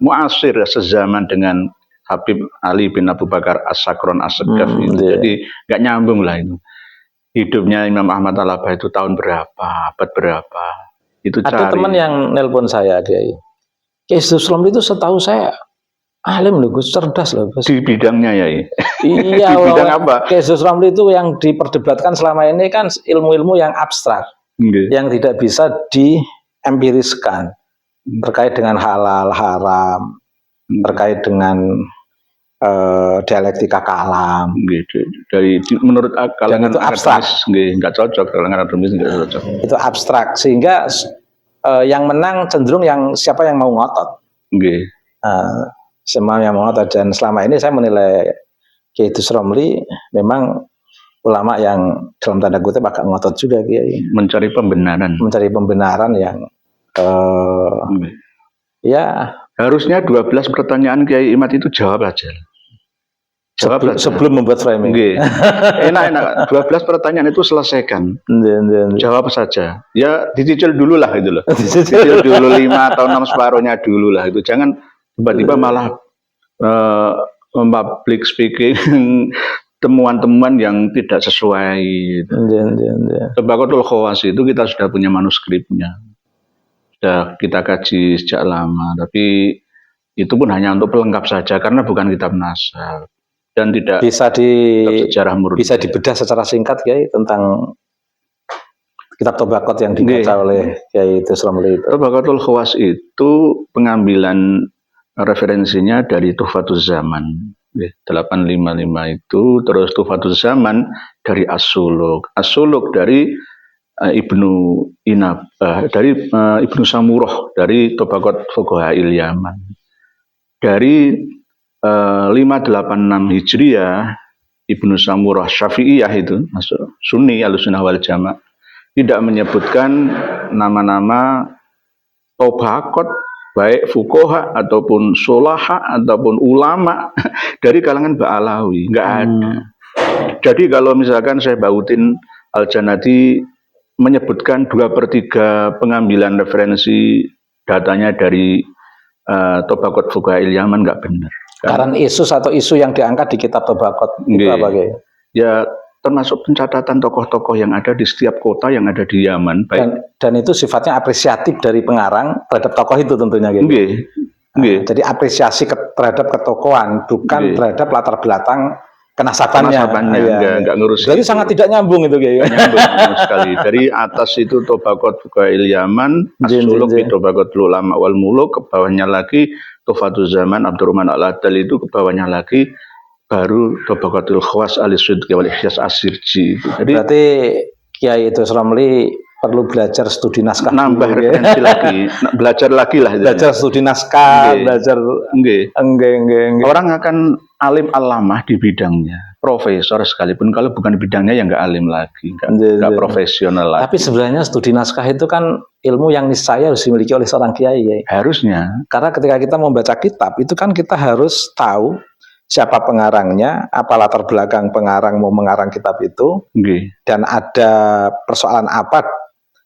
muasir sezaman dengan Habib Ali bin Abu Bakar As-Sakron As-Segaf Jadi nggak nyambung lah itu. Hidupnya Imam Ahmad Al-Abah itu tahun berapa, abad berapa. Itu ada teman yang nelpon saya, Kiai Idrus Romli itu setahu saya alim loh Gus, cerdas loh Gus. Di bidangnya ya. Iya. Di bidang apa? Kiai Idrus Romli itu yang diperdebatkan selama ini kan ilmu-ilmu yang abstrak, yang tidak bisa diempiriskan, terkait dengan halal, haram, terkait dengan dialektika kalam. Gitu. Menurut kalangan itu abstrak. Akademis nggak cocok, kalangan akademis nggak cocok. Itu abstrak sehingga yang menang cenderung siapa yang mau ngotot. Semua yang mau ngotot, dan selama ini saya menilai Kiai Idrus Romli memang ulama yang dalam tanda kutip agak ngotot juga, Kiai. Mencari pembenaran yang ya harusnya 12 pertanyaan Kiai Imad itu jawab aja. Sebelum membuat framing. Enak-enak. 12 pertanyaan itu selesaikan. Jawab saja. Ya dicicil dulu lah gitu loh. Dicicil dulu 5 atau 6 separuhnya dulu lah itu. Jangan tiba-tiba malah public speaking temuan-temuan yang tidak sesuai. Tabaqatul Khawas itu kita sudah punya manuskripnya. Sudah kita kaji sejak lama, tapi itu pun hanya untuk pelengkap saja karena bukan kitab nasab. Dan tidak bisa sejarah murni. Bisa dibedah secara singkat Kiai tentang kitab Tabaqat yang dibaca oleh Kiai Idrus Romli itu. Tabaqatul Khawas itu pengambilan referensinya dari Tuhfatuz Zaman 855 itu, terus Tuhfatuz Zaman dari As-Suluk. As-Suluk dari Ibnu Samurah dari Tabaqat Fuqaha Yaman. Dari 586 Hijriah, Ibnu Samurah Syafi'iyah itu masuk Sunni Ahlussunnah wal Jamaah, tidak menyebutkan nama-nama Tabaqat baik fuqaha ataupun sulaha ataupun ulama dari kalangan Ba'alawi, enggak ada. Jadi kalau misalkan Syekh Bautin Al-Janati menyebutkan 2/3 pengambilan referensi datanya dari Tabaqat Fuqaha Yaman, enggak benar. Karena isu yang diangkat di kitab Tabaqat itu apa, Kiai? Ya termasuk pencatatan tokoh-tokoh yang ada di setiap kota yang ada di Yaman. Dan itu sifatnya apresiatif dari pengarang terhadap tokoh itu tentunya, Kiai. Jadi apresiasi terhadap ketokohan, bukan terhadap latar belakang kenasabannya. Enggak ngurus. Jadi sangat tidak nyambung itu, Kiai. Nyambung sekali. Dari atas itu Tabaqat Fuqaha Yaman, As-Suluk itu Tabaqatul Ulama wal Muluk, ke bawahnya lagi Tuhfatuz Zaman Abdurrahman Al-Adal, itu ke bawahnya lagi baru Tabaqatul Khawas Al-Sidqi wal Ikhlas As-Sirji. Jadi berarti Kiai Idrus Romli perlu belajar studi naskah, nambah referensi lagi, belajar lagi lah. Belajar studi naskah, belajar. Orang akan alim alamah di bidangnya, profesor sekalipun kalau bukan bidangnya ya nggak alim lagi, nggak profesional lagi. Tapi sebenarnya studi naskah itu kan ilmu yang niscaya harus dimiliki oleh seorang kiai, ya. Harusnya. Karena ketika kita membaca kitab itu kan kita harus tahu siapa pengarangnya, apa latar belakang pengarang mau mengarang kitab itu, dan ada persoalan apa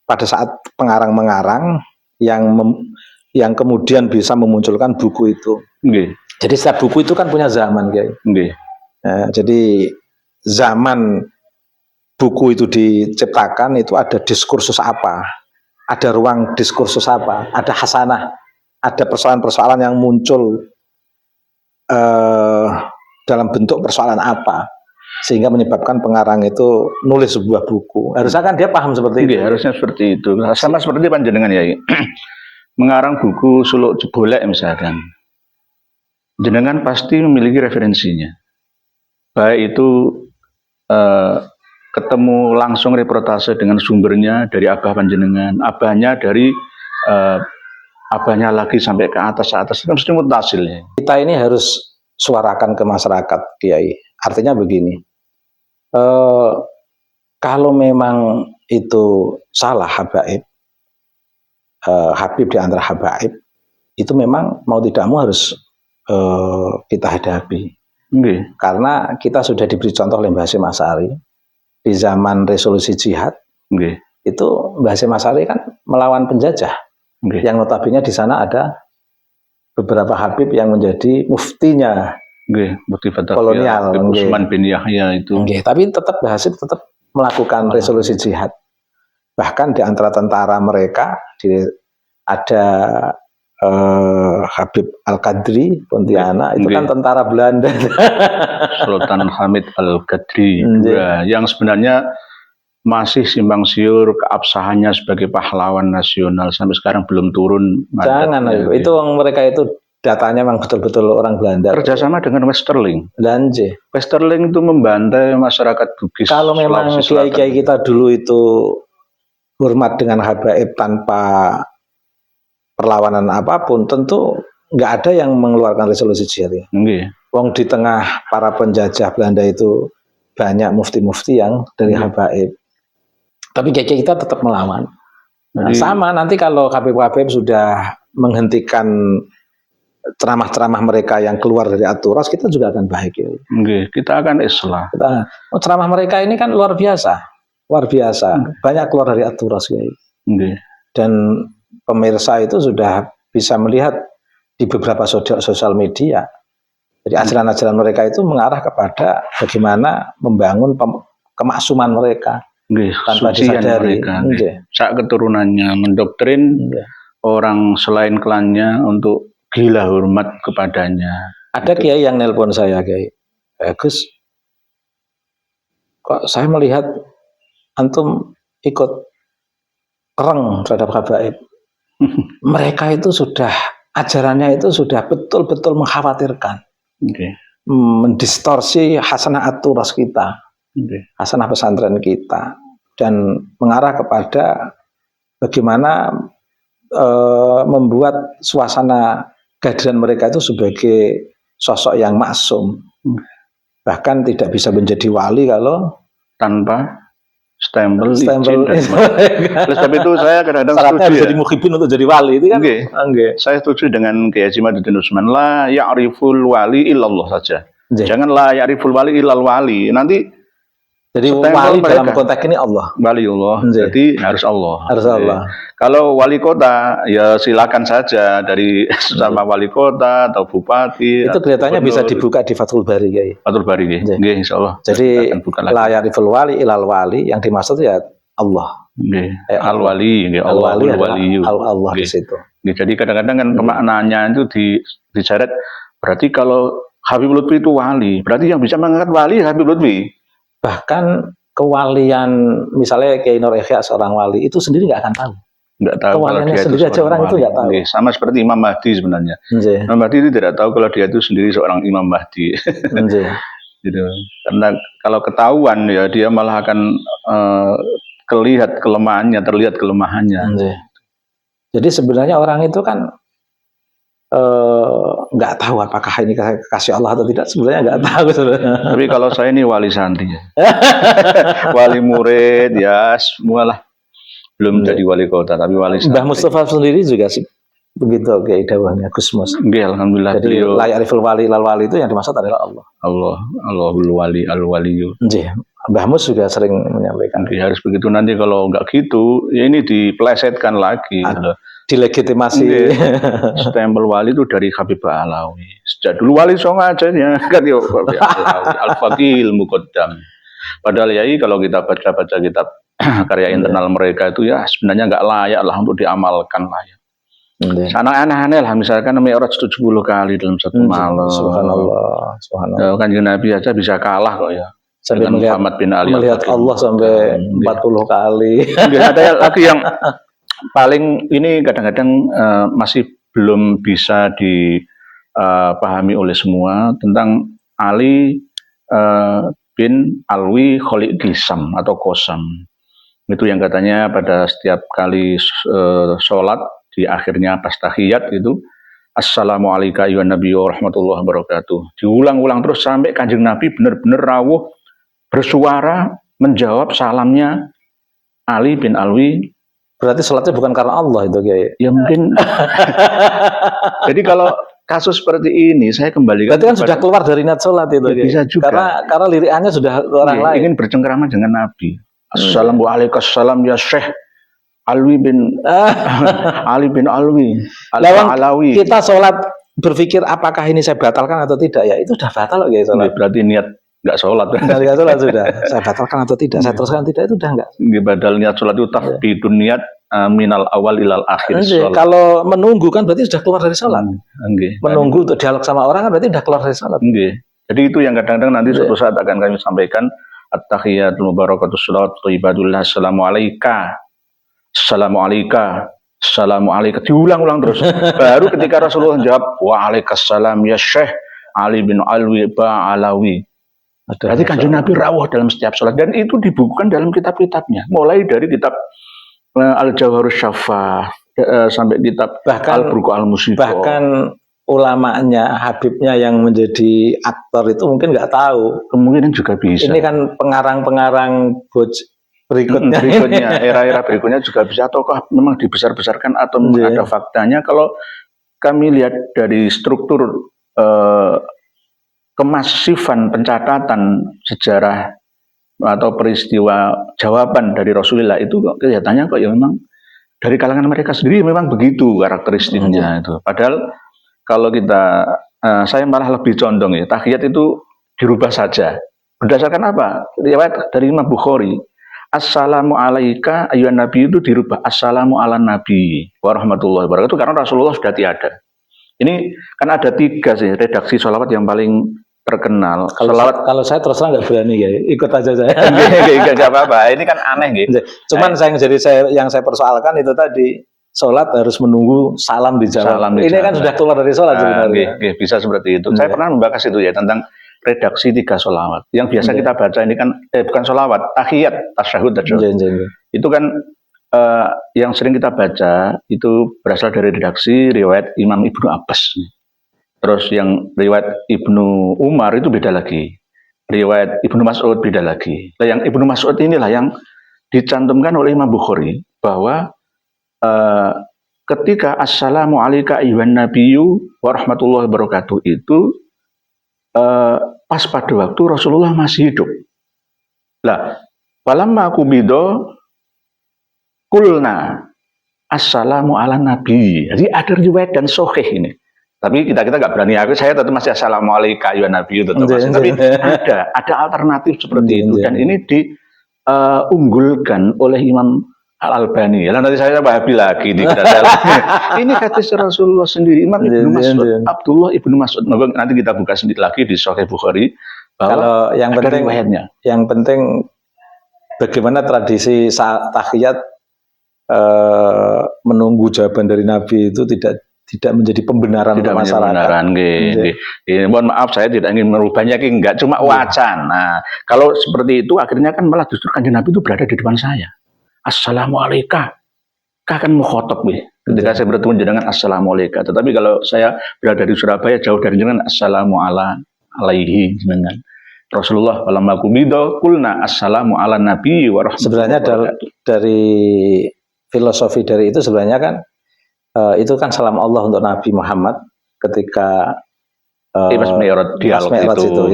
pada saat pengarang mengarang yang kemudian bisa memunculkan buku itu. Jadi setiap buku itu kan punya zaman, Kiai. Jadi zaman buku itu diciptakan itu ada diskursus apa, ada ruang diskursus apa, ada hasanah, ada persoalan-persoalan yang muncul dalam bentuk persoalan apa, sehingga menyebabkan pengarang itu nulis sebuah buku. Harusnya kan dia paham seperti itu. Harusnya seperti itu. Sama seperti panjenengan ya, mengarang buku Suluk Jebolek misalkan, jenengan pasti memiliki referensinya. Baik itu ketemu langsung reportase dengan sumbernya dari abah panjenengan, abahnya dari abahnya lagi sampai ke atas itu mesti mutasil ya. Kita ini harus suarakan ke masyarakat, Kiai. Artinya begini, kalau memang itu salah habaib, Habib di antara habaib, itu memang mau tidak mau harus kita hadapi. Karena kita sudah diberi contoh oleh Mbah Hasyim Asy'ari di zaman resolusi jihad. Itu Mbah Hasyim Asy'ari kan melawan penjajah. Yang notabene di sana ada beberapa habib yang menjadi muftinya kolonial. Utsman bin Yahya itu. Tapi tetap Mbah Hasyim tetap melakukan resolusi jihad. Bahkan di antara tentara mereka ada Habib Al-Qadri Pontianak, itu kan tentara Belanda. Sultan Hamid Al-Qadri yang sebenarnya masih simpang siur keabsahannya sebagai pahlawan nasional sampai sekarang belum turun. Jangan itu mereka itu datanya memang betul-betul orang Belanda. Kerjasama dengan Westerling. Belanja. Westerling itu membantai masyarakat Bugis. Kalau memang Sulawesi Selatan. kiai-kiai kita dulu itu hormat dengan habaib tanpa perlawanan apapun, tentu nggak ada yang mengeluarkan resolusi jihad. Nggih. Wong di tengah para penjajah Belanda itu banyak mufti-mufti yang dari habaib. Tapi kiai-kiai kita tetap melawan. Nah, sama nanti kalau Habib-Habib sudah menghentikan ceramah-ceramah mereka yang keluar dari aturas, kita juga akan bahagia. Kita akan islah. Ceramah mereka ini kan luar biasa, banyak keluar dari aturas, dan pemirsa itu sudah bisa melihat di beberapa sosial media. Jadi ajaran-ajaran mereka itu mengarah kepada bagaimana membangun kemaksuman mereka. Tanpa disadari, saat keturunannya mendoktrin orang selain klannya untuk gila hormat kepadanya. Ada kiai yang nelpon saya, Kiai, Gus, kok saya melihat antum ikut kereng terhadap habaib. Mereka itu sudah ajarannya itu sudah betul-betul mengkhawatirkan, mendistorsi hasanah aturas kita. Hasanah pesantren kita, dan mengarah kepada bagaimana membuat suasana kehadiran mereka itu sebagai sosok yang maksum, bahkan tidak bisa menjadi wali kalau tanpa stempel izin dari Oleh sebab itu saya kadang-kadang setuju jadi mukhibin untuk jadi wali itu kan. Saya setuju dengan Kiai Haji Madudin Usman, la ya'riful wali illallah saja. Jangan la ya'riful wali illal wali. Nanti jadi wali dalam konteks ini Allah. Wali Allah. Jadi harus Allah. Harus Allah. Kalau wali kota ya silakan saja dari sama wali kota atau bupati. Itu kelihatannya bisa dibuka di Fathul Bari, Kiai. Fathul Bari, nggih, insyaallah. Jadi la yariful wali ilal wali, yang dimaksud ya Allah. Al wali, nggih, Allahul wali. Allah di situ. Jadi kadang-kadang kan pemaknaannya itu diseret, berarti kalau Habib Lutfi itu wali, berarti yang bisa mengangkat wali Habib Lutfi. Bahkan kewalian, misalnya Kiai Nur Ihya seorang wali, itu sendiri nggak akan tahu. Nggak tahu. Kewaliannya sendiri aja orang itu nggak tahu. Sama seperti Imam Mahdi sebenarnya. Imam Mahdi itu tidak tahu kalau dia itu sendiri seorang Imam Mahdi. Gitu. Karena kalau ketahuan ya dia malah akan terlihat kelemahannya. Jadi sebenarnya orang itu kan nggak tahu apakah ini kasih Allah atau tidak, sebenarnya nggak tahu sebenarnya. Tapi kalau saya ini wali santri, wali murid ya semualah, belum jadi wali kota tapi wali santri. Mbah Mustafa sendiri juga sih begitu kayak dawahnya Gusmus. Alhamdulillah. Jadi la ya'riful wali lal wali itu yang dimaksud adalah Allah. Allahul wali al waliyu. Mbah Mus juga sering menyampaikan. Harus begitu, nanti kalau nggak gitu ya ini dipelesetkan lagi. Dilegitimasi. Stempel wali itu dari Habib Alawi. Sejak dulu wali song aja ya kan, Al-Faqil Muqaddam. Padahal ya kalau kita baca kitab karya internal mereka itu ya sebenarnya nggak layak lah untuk diamalkan lah ya. Aneh-aneh lah, misalkan Mi'raj 70 kali dalam satu malam. Subhanallah. Ya, kan Nabi aja bisa kalah kok ya. Sampai melihat Allah sampai 40 kali. Ada lagi yang paling ini kadang-kadang masih belum bisa dipahami oleh semua, tentang Ali bin Alwi Khalid Qisam atau Qasam. Itu yang katanya pada setiap kali sholat di akhirnya pas tahiyat itu Assalamualaikum ya Nabi wa rahmatullahi wabarakatuh. Diulang-ulang terus sampai Kanjeng Nabi benar-benar rawuh bersuara menjawab salamnya Ali bin Alwi. Berarti sholatnya bukan karena Allah itu, Kiai. Ya mungkin. Jadi kalau kasus seperti ini saya kembalikan. Berarti kan sudah keluar dari niat sholat itu, Kiai. Bisa juga. Karena lirikannya sudah orang lain. Ingin bercengkrama dengan Nabi. Assalamualaikum ya Syekh Alwi bin Ali bin Alwi Al-Alawi. Kita sholat berpikir apakah ini saya batalkan atau tidak, ya itu sudah batal loh, Kiai, sholat. Berarti niat nggak sholat. Nggak sholat sudah. Saya batalkan atau tidak, saya teruskan tidak, itu udah nggak. Badal niat sholat itu tafbidun niat minal awal ilal akhir. Kalau menunggu kan berarti sudah keluar dari sholat. Menunggu untuk dialog sama orang kan berarti sudah keluar dari sholat. Jadi itu yang kadang-kadang nanti suatu saat akan kami sampaikan. At-tahiyatul mubarakatus sholawat thayyibatullah. Assalamualaikum Assalamualaikum, diulang-ulang terus. Baru ketika Rasulullah jawab, waalaikumsalam ya Syekh Ali bin Alwi Ba'alawi. Berarti Kanjeng Nabi rawuh dalam setiap sholat, dan itu dibukukan dalam kitab-kitabnya. Mulai dari kitab Al-Jawharus Syafah sampai kitab Al-Burqa Al-Musiqah. Bahkan ulamanya, Habibnya yang menjadi aktor itu mungkin nggak tahu. Kemungkinan juga bisa. Ini kan pengarang-pengarang berikutnya. Era-era berikutnya juga bisa. Ataukah memang dibesar-besarkan atau ada faktanya? Kalau kami lihat dari struktur kemasifan pencatatan sejarah atau peristiwa jawaban dari Rasulullah itu kelihatannya kok ya memang dari kalangan mereka sendiri memang begitu karakteristiknya itu. Padahal kalau kita, saya malah lebih condong ya, tahiyat itu dirubah saja. Berdasarkan apa? Riwayat dari Imam Bukhari, Assalamu alaika ayyuhan nabi itu dirubah Assalamu ala nabi warahmatullahi wabarakatuh, karena Rasulullah sudah tiada. Ini kan ada 3 sih redaksi sholawat yang paling terkenal. Kalau saya terus terang nggak berani ya, ikut aja saya. Nggak apa-apa, ini kan aneh gitu. Cuman yang saya persoalkan itu tadi, sholat harus menunggu salam dijawab. Ini kan sudah keluar dari sholat sebenarnya. Bisa seperti itu. Saya pernah membahas itu ya tentang redaksi 3 sholawat. Yang biasa kita baca ini kan bukan sholawat, tahiyat, tasyahud. Itu kan yang sering kita baca itu berasal dari redaksi riwayat Imam Ibnu Abbas. Terus yang riwayat Ibnu Umar itu beda lagi. Riwayat Ibnu Mas'ud beda lagi. Nah, yang Ibnu Mas'ud inilah yang dicantumkan oleh Imam Bukhari bahwa ketika Assalamu alaika ayyuhan nabiyyu warahmatullahi wabarakatuh itu pas pada waktu Rasulullah masih hidup. Lah, falamma qubido kulna Assalamu ala nabi. Jadi ada riwayat dan sahih ini. Tapi kita nggak berani, saya tetap masih Assalamu alaika ayyuhan nabiyyu tetap masih. Tapi ada alternatif seperti itu, dan ini diunggulkan oleh Imam Al-Albani. Ya, nanti saya Wahabi lagi nih. Ini hadis Rasulullah sendiri. Imam Ibnu Mas'ud, Abdullah Ibnu Mas'ud. Nanti kita buka sendiri lagi di Sahih Bukhari. Kalau yang penting bagaimana tradisi tahiyat menunggu jawaban dari Nabi itu tidak menjadi pembenaran untuk masyarakat. Mohon maaf, saya tidak ingin merubahnya, enggak, cuma wacana. Kalau seperti itu akhirnya kan malah justru Kanjeng Nabi itu berada di depan saya. Assalamualaikum. Kan mukhotob nih. Ketika saya bertemu dengan Assalamualaikum. Tetapi kalau saya berada di Surabaya jauh dari jenengan, Assalamu alaihi jenengan. Rasulullah falamma qubido kulna Assalamu ala nabi wa rahmatullahi Sebenarnya dari filosofi dari itu sebenarnya kan itu kan salam Allah untuk Nabi Muhammad ketika Mas Mi'raj dialog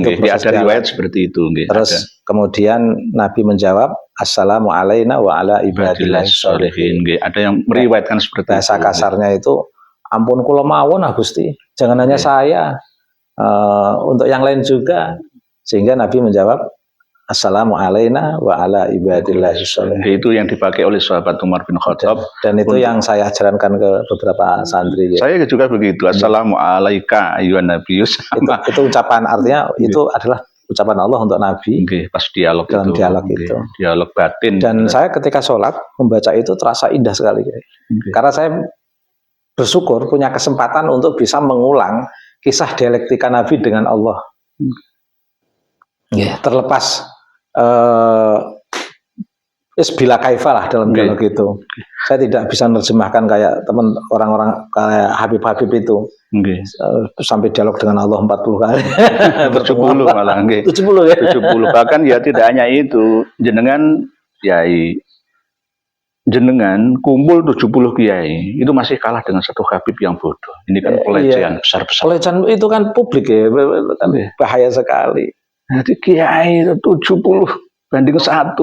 itu ada riwayat seperti itu. Terus kemudian Nabi menjawab Assalamu alaina wa ala ibadillahi sholihin. Ada yang meriwayatkan seperti bahasa kasarnya itu, ampun kula mawon Gusti, jangan hanya saya, untuk yang lain juga. Sehingga Nabi menjawab Assalamu alaina wa ala ibadillahi sholihin. Itu yang dipakai oleh sahabat Umar bin Khattab, dan itu yang saya ajarankan ke beberapa santri. Saya juga begitu. Assalamu alaika ayyuhan nabiyyu. Itu ucapan, artinya itu adalah ucapan Allah untuk Nabi. Pas dialog dalam dialog itu. Dialog batin. Dan saya ketika sholat membaca itu terasa indah sekali. Karena saya bersyukur punya kesempatan untuk bisa mengulang kisah dialektika Nabi dengan Allah. Terlepas bila kaifah lah dalam dialog itu. Saya tidak bisa menerjemahkan kayak orang-orang kayak Habib-Habib itu. Sampai dialog dengan Allah 40 kali. 70 malah. 70 ya. 70. Bahkan ya tidak hanya itu. Jenengan kumpul 70 kiai. Itu masih kalah dengan satu Habib yang bodoh. Ini kan pelecehan besar-besar. Pelecehan itu kan publik ya. Bahaya sekali. Jadi kiai 70 banding 1.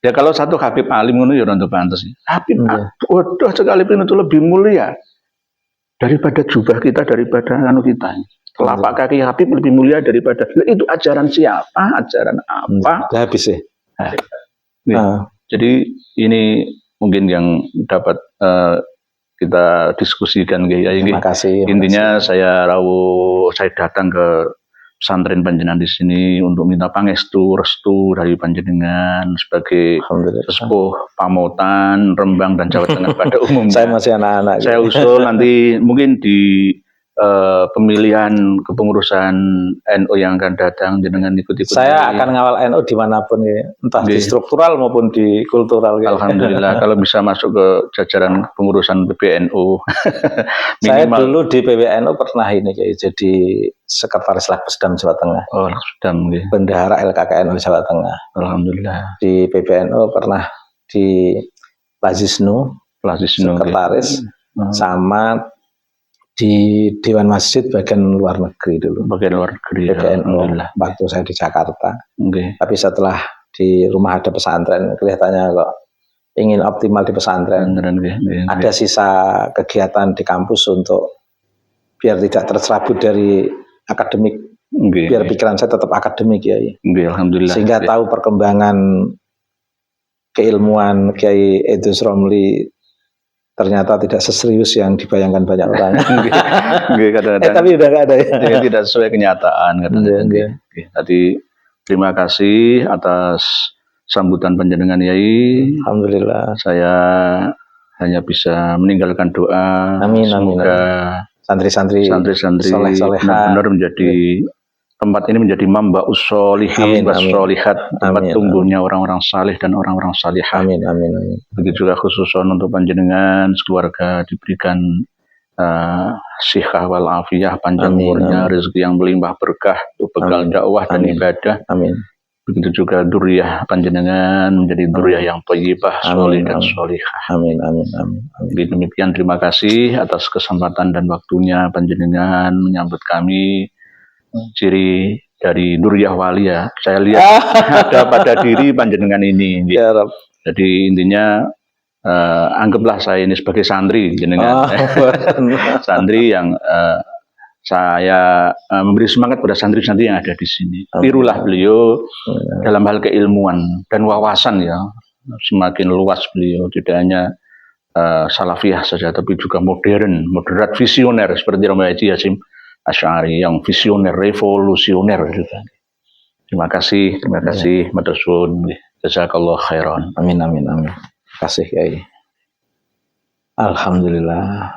Ya kalau satu Habib alim itu ya untuk pantas. Habib bodoh sekalipun itu lebih mulia daripada jubah kita, daripada kita. Telapak kaki Habib lebih mulia daripada itu. Ajaran siapa? Ajaran apa? Udah habis ya. Jadi ini mungkin yang dapat kita diskusikan. Terima kasih. Intinya saya datang ke pesantren panjenengan di sini untuk minta pangestu restu dari panjenengan sebagai Alhamdulillah. sesepuh Pamotan, Rembang dan Jawa Tengah pada umumnya. Saya masih anak-anak. Saya usul nanti mungkin di pemilihan kepengurusan NU yang akan datang jenengan ikut-ikut. Saya akan ngawal NU dimanapun ya, entah di struktural maupun di kultural. Ya. Alhamdulillah kalau bisa masuk ke jajaran pengurusan PBNU. Saya dulu di PBNU pernah ini kayak jadi sekretaris Lakpesdam Jawa Tengah. Oh, Lakpesdam. Bendahara LKKNU Jawa Tengah. Alhamdulillah. Di PBNU pernah di Lazisnu sekretaris sama di Dewan Masjid bagian luar negeri dulu. Bagian luar negeri. PBNU waktu saya di Jakarta. Tapi setelah di rumah ada pesantren, kelihatannya kok ingin optimal di pesantren. Ada sisa kegiatan di kampus untuk biar tidak terserabut dari akademik. Biar pikiran saya tetap akademik ya. Alhamdulillah. Sehingga tahu perkembangan keilmuan Kiai Idrus Romli ternyata tidak seserius yang dibayangkan banyak orang. Tapi udah nggak ada ya. Tidak sesuai kenyataan. Tadi terima kasih atas sambutan panjenengan Yai. Alhamdulillah. Saya hanya bisa meninggalkan doa. Amin. Semoga santri-santri soleh-soleha benar-benar menjadi tempat ini menjadi mamba usholihin wassolihat, tempat tumbuhnya orang-orang saleh dan orang-orang salihah. Amin. Begitu juga khususon untuk panjenengan keluarga diberikan sihah wal afiyah, panjang umurnya, rezeki yang melimpah berkah untuk bekal dakwah dan ibadah. Amin. Begitu juga duriyah panjenengan menjadi duriyah yang thayyibah, sholih dan sholihah. Amin. Demikian terima kasih atas kesempatan dan waktunya panjenengan menyambut kami. Ciri dari duriyah wali ya, saya lihat ada pada diri panjenengan ini. Ya, Rob. Jadi intinya anggaplah saya ini sebagai santri jenengan, santri yang saya memberi semangat pada santri-santri yang ada di sini. Tirulah beliau dalam hal keilmuan dan wawasan ya, semakin luas beliau, tidak hanya salafiyah saja, tapi juga modern, moderat, visioner seperti Romo Haji Hasyim Asy'ari yang visioner, revolusioner juga. Terima kasih, matur suwun. Jazakallahu khairan. Amin. Terima kasih Kiai. Alhamdulillah.